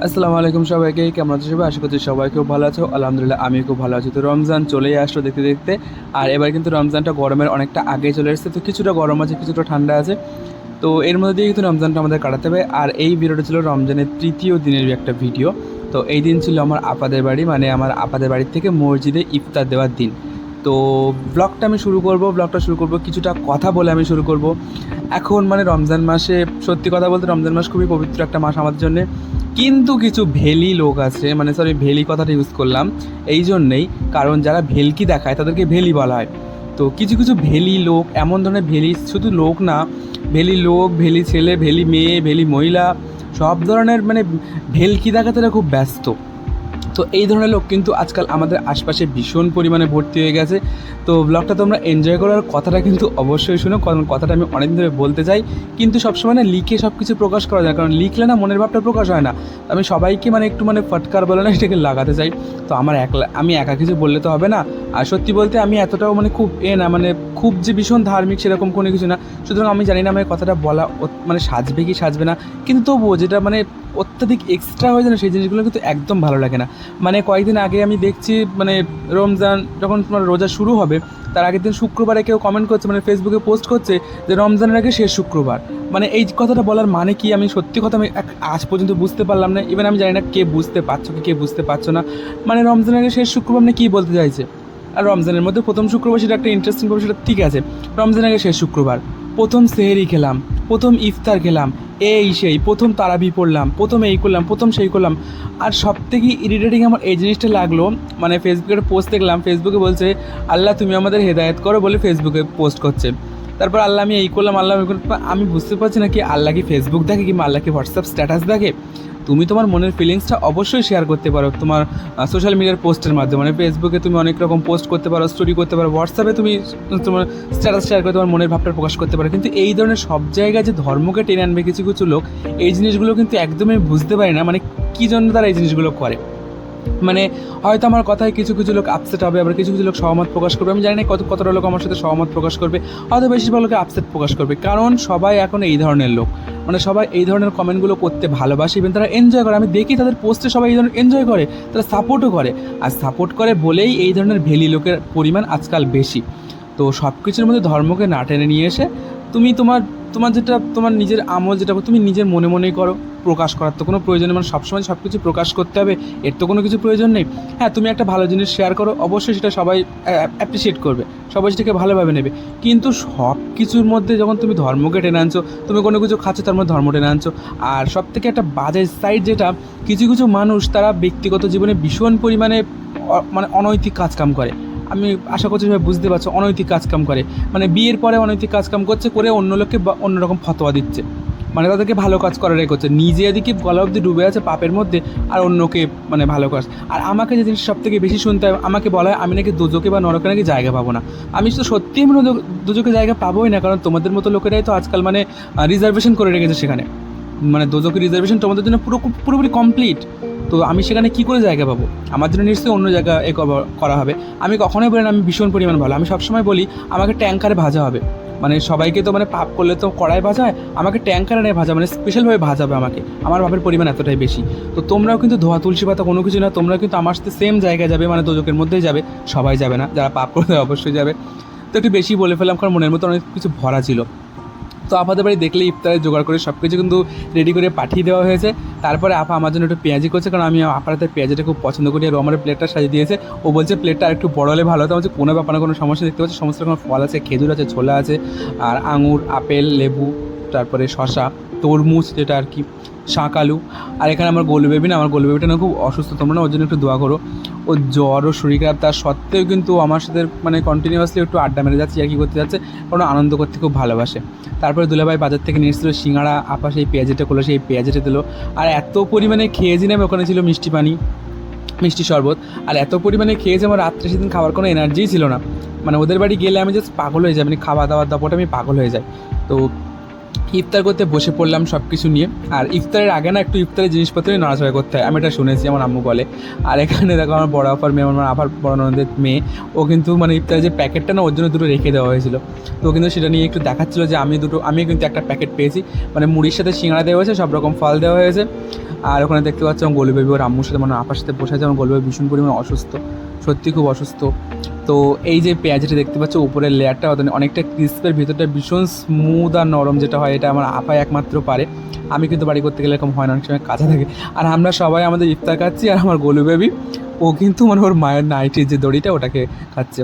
আসসালামু আলাইকুম সবাইকে, কেমন আছো সবাই? আশা করছি সবাই খুব ভালো আছো। আলহামদুলিল্লাহ আমি খুব ভালো আছি। তো রমজান চলেই আসলো দেখতে দেখতে। আর এবার কিন্তু রমজানটা গরমের অনেকটা আগে চলে এসেছে। তো কিছুটা গরম আছে, কিছুটা ঠান্ডা আছে। তো এর মধ্যে দিয়ে কিন্তু রমজানটা আমাদের কাটাতে হবে। আর এই ভিডিওটা ছিল রমজানের তৃতীয় দিনের একটা ভিডিও। তো এই দিন ছিল আমার আপাদের বাড়ি, মানে আমার আপাদের বাড়ির থেকে মসজিদে ইফতার দেওয়ার দিন। তো ব্লগটা শুরু করব কিছুটা কথা বলে আমি শুরু করব। এখন মানে রমজান মাসে সত্যি কথা বলতে রমজান মাস খুবই পবিত্র একটা মাস আমাদের জন্য। কিন্তু কিছু ভেলি লোক আছে, মানে সরি ভেলি কথাটা ইউজ করলাম এই জন্যেই, কারণ যারা ভেলকি দেখায় তাদেরকে ভেলি বলা হয়। তো কিছু কিছু ভেলি লোক, এমন ধরনের ভেলি, শুধু লোক না, ভেলি লোক, ভেলি ছেলে, ভেলি মেয়ে, ভেলি মহিলা, সব ধরনের মানে ভেলকি দেখাতে তারা খুব ব্যস্ত। তো এই ধরনের লোক কিন্তু আজকাল আমাদের আশপাশে ভীষণ পরিমাণে ভর্তি হয়ে গেছে। তো ব্লগটা তোমরা এনজয় করার কথাটা কিন্তু অবশ্যই শুনো, কারণ কথাটা আমি অনেকদিন ধরে বলতে চাই, কিন্তু সবসময় না লিখে সব কিছু প্রকাশ করা যায়, কারণ লিখলে না মনের ভাবটা প্রকাশ হয় না। আমি সবাইকে মানে একটু মানে ফটকার বলে না এটাকে লাগাতে চাই। তো আমি একা কিছু বললে তো হবে না। আর সত্যি বলতে আমি এতটাও মানে খুব না, মানে খুব যে ভীষণ ধার্মিক সেরকম কোনো কিছু না। সুতরাং আমি জানি না আমার কথাটা বলা মানে সাজবে কি সাজবে না, কিন্তু তবুও যেটা মানে অত্যাধিক এক্সট্রা হয়ে যায় না, সেই জিনিসগুলো কিন্তু একদম ভালো লাগে না। মানে কয়েকদিন আগে আমি দেখছি, মানে রমজান যখন তোমার রোজা শুরু হবে তার আগের দিন শুক্রবারে কেউ কমেন্ট করছে, মানে ফেসবুকে পোস্ট করছে যে রমজানের আগে শেষ শুক্রবার। মানে এই কথাটা বলার মানে কি, আমি সত্যি কথা আমি আজ পর্যন্ত বুঝতে পারলাম না। ইভেন আমি জানি না কে বুঝতে পারছো কি কে বুঝতে পারছো না। মানে রমজানের আগে শেষ শুক্রবার মানে কী বলতে চাইছে? আর রমজানের মধ্যে প্রথম শুক্রবার সেটা একটা ইন্টারেস্টিং ব্যাপার, সেটা ঠিক আছে। রমজানের আগে শেষ শুক্রবার, প্রথম সেহেরি খেলাম, প্রথম ইফতার খেলাম, এই সেই প্রথম তারাবি পড়লাম, প্রথম এই করলাম, প্রথম সেই করলাম। আর সব থেকে ইরিটেটিং আমার এই জিনিসটা লাগলো, মানে ফেসবুকের পোস্ট দেখলাম, ফেসবুকে বলছে আল্লাহ তুমি আমাদের হেদায়েত করো বলে ফেসবুকে পোস্ট করছে। তারপর আল্লাহ আমি এই করলাম, আল্লাহ আমি করলাম। আমি বুঝতে পারছি না কি আল্লাহ কি ফেসবুক দেখে, কিংবা আল্লাহ কি হোয়াটসঅ্যাপ স্ট্যাটাস দেখে? তুমি তোমার মনের ফিলিংসটা অবশ্যই শেয়ার করতে পারো তোমার সোশ্যাল মিডিয়ার পোস্টের মাধ্যমে। মানে ফেসবুকে তুমি অনেক রকম পোস্ট করতে পারো, স্টোরি করতে পারো, হোয়াটসঅ্যাপে তুমি তোমার স্ট্যাটাস শেয়ার করে তোমার মনের ভাবটা প্রকাশ করতে পারো। কিন্তু এই ধরনের সব জায়গায় যে ধর্মকে টেনে আনবে কিছু কিছু লোক, এই জিনিসগুলো কিন্তু একদমই বুঝতে পারি না, মানে কী জন্য তারা এই জিনিসগুলো করে। মানে হয়তো আমার কথায় কিছু কিছু লোক আপসেট হবে, আবার কিছু কিছু লোক সহমত প্রকাশ করবে। আমি জানি না কতটা লোক আমার সাথে সহমত প্রকাশ করবে, হয়তো বেশিরভাগ লোকে আপসেট প্রকাশ করবে, কারণ সবাই এখন এই ধরনের লোক। মানে সবাই এই ধরনের কমেন্টগুলো করতে ভালোবাসে, এবং তারা এনজয় করে। আমি দেখি তাদের পোস্টে সবাই এই ধরনের এনজয় করে, তারা সাপোর্টও করে। আর সাপোর্ট করে বলেই এই ধরনের ভেলি লোকের পরিমাণ আজকাল বেশি। তো সব কিছুর মধ্যে ধর্মকে না টেনে নিয়ে এসে তুমি তোমার তোমার যেটা তোমার নিজের আমল, যেটা তুমি নিজের মনে মনেই করো। প্রকাশ করার তো কোনো প্রয়োজন নেই, মানে সবসময় সব কিছু প্রকাশ করতে হবে এর তো কোনো কিছু প্রয়োজন নেই। হ্যাঁ, তুমি একটা ভালো জিনিস শেয়ার করো, অবশ্যই সেটা সবাই অ্যাপ্রিসিয়েট করবে, সবাই সেটাকে ভালোভাবে নেবে। কিন্তু সব কিছুর মধ্যে যখন তুমি ধর্মকে টেনে আনছো, তুমি কোনো কিছু খাচ্ছ তার মধ্যে ধর্ম টেনে আনছো। আর সব থেকে একটা বাজে সাইড যেটা, কিছু কিছু মানুষ তারা ব্যক্তিগত জীবনে ভীষণ পরিমাণে মানে অনৈতিক কাজকাম করে। আমি আশা করছি সবাই বুঝতে পারছো, অনৈতিক কাজকাম করে। মানে বিয়ের পরে অনৈতিক কাজকাম করছে, করে অন্য লোককে অন্যরকম ফতোয়া দিচ্ছে। মানে তাদেরকে ভালো কাজ করাটাই করছে, নিজে এদিকে গলা অবধি ডুবে আছে পাপের মধ্যে, আর অন্যকে মানে ভালো কাজ। আর আমাকে যে জিনিস সব থেকে বেশি শুনতে হয়, আমাকে বলা হয় আমি নাকি দোজকে বা নরকে নাকি জায়গা পাবো না। আমি তো সত্যিই মনে দোজকে জায়গা পাবোই না, কারণ তোমাদের মতো লোকেরাই তো আজকাল মানে রিজার্ভেশন করে রেখেছে সেখানে। মানে দোজকের রিজার্ভেশন তোমাদের জন্য পুরোপুরি কমপ্লিট। তো আমি সেখানে কী করে জায়গা পাবো? আমার জন্য নিশ্চয়ই অন্য জায়গা করা হবে। আমি কখনোই বলি না আমি ভীষণ পরিমাণ ভালো, আমি সবসময় বলি আমাকে ট্যাঙ্কারে ভাজা হবে। মানে সবাইকে তো মানে পাপ করলে তো কড়াই ভাজা হয়, আমাকে ট্যাঙ্কারে নিয়ে ভাজা, মানে স্পেশালভাবে ভাজাবে আমাকে, আমার পাপের পরিমাণ এতটাই বেশি। তো তোমরাও কিন্তু ধোয়া তুলসী পাতা কোনো কিছু না, তোমরা কিন্তু আমার সাথে সেম জায়গায় যাবে, মানে দোজকের মধ্যেই যাবে। সবাই যাবে না, যারা পাপ করতে অবশ্যই যাবে। তো একটু বেশি বলে ফেললাম, কারণ মনের মতো অনেক কিছু ভরা ছিল। তো আপাদের বাড়ি দেখলে ইফতারে জোগাড় করে সব কিছু কিন্তু রেডি করে পাঠিয়ে দেওয়া হয়েছে। তারপরে আপা আমার জন্য একটু পেঁয়াজি করছে, কারণ আমি আপার হাতে পেঁয়াজিটা খুব পছন্দ করি। আর ও আমার প্লেটটা সাজিয়ে দিয়েছে, ও বলছে প্লেটটা আর একটু বড় হলে ভালো হতো। বলছে কোনো ব্যাপার না, কোনো সমস্যা, দেখতে পাচ্ছি সমস্ত রকম ফল আছে, খেজুর আছে, ছোলা আছে, আর আঙুর, আপেল, লেবু, তারপরে শশা, তরমুজ যেটা আর কি, শাঁক আলু। আর এখানে আমার গোলু বেবি না, আমার গোলু বেবিটা না খুব অসুস্থ, তোমরা না ওর জন্য একটু দোয়া করো। ও জ্বর ও শরীর খারাপ, তার সত্ত্বেও কিন্তু আমার সাথে মানে কন্টিনিউয়াসলি একটু আড্ডা মেরে যাচ্ছে, আর কি করতে যাচ্ছে, কারণ আনন্দ করতে খুব ভালোবাসে। তারপরে দুলাভাই বাজার থেকে নিয়ে এসেছিলো সিঙ্গাড়া, আপা সেই পেঁয়াজিটা করলো, সেই পেঁয়াজিটা দিলো। আর এত পরিমাণে খেয়েছি না, ওখানে ছিল মিষ্টি পানি, মিষ্টি শরবত। আর এত পরিমাণে খেয়েছে আমার রাত্রে সেদিন খাওয়ার কোনো এনার্জিই ছিল না। মানে ওদের বাড়ি গেলে আমি জাস্ট পাগল হয়ে যাই, মানে খাওয়া দাওয়ার দাপটে আমি পাগল হয়ে যাই। তো ইফতার করতে বসে পড়লাম সব কিছু নিয়ে। আর ইফতারের আগে না একটু ইফতারের জিনিসপত্র নিয়ে নাড়াচাড়া করতে হয়, আমি এটা শুনেছি, আমার আম্মু বলে। আর এখানে দেখো আমার বড় আপার মেয়ে, আমার আপার বড় ননদের মেয়ে, ও কিন্তু মানে ইফতারের যে প্যাকেটটা না ওর জন্য দুটো রেখে দেওয়া হয়েছিল। তো ও কিন্তু সেটা নিয়ে একটু দেখাচ্ছিলো যে আমি কিন্তু একটা প্যাকেট পেয়েছি, মানে মুড়ির সাথে সিঙ্গাড়া দেওয়া হয়েছে, সব রকম ফল দেওয়া হয়েছে। আর ওখানে দেখতে পাচ্ছি আমার গোলু বেবি ওর আম্মুর সাথে, মানে আপার সাথে বসে আছে। আমার গোলু বেবি ভীষণ পরিমাণে অসুস্থ, সত্যি খুব অসুস্থ। তো এই যে পেঁয়াজটা দেখতে পাচ্ছ উপরের লেয়ারটা অনেকটা ক্রিস্পের, ভিতরটা ভীষণ স্মুথ আর নরম যেটা হয়, এটা আমার আপাই একমাত্র পারে। আমি কিন্তু বাড়ি করতে গেলে এরকম হয় না, অনেক সময় কাঁচা থাকে। আর আমরা সবাই আমাদের ইফতার খাচ্ছি, আর আমার গোলু বেবি ও কিন্তু মানে ওর মায়ের নাইটির যে দড়িটা ওটাকে খাচ্ছে।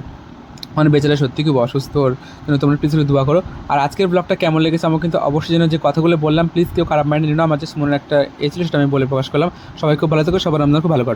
মানে বেচারা সত্যি খুব অসুস্থ, ওর জন্য তোমরা প্লিজ দোয়া করো। আর আজকের ব্লগটা কেমন লেগেছে আমাকে কিন্তু অবশ্যই যেন, যে কথাগুলো বললাম প্লিজ কেউ খারাপ মাইন্ডে নিও না, আমার যে মনের একটা ছিল সেটা আমি বলে প্রকাশ করলাম। সবাই খুব ভালো থেকো, সবার রমজান খুব ভালো কাটুক।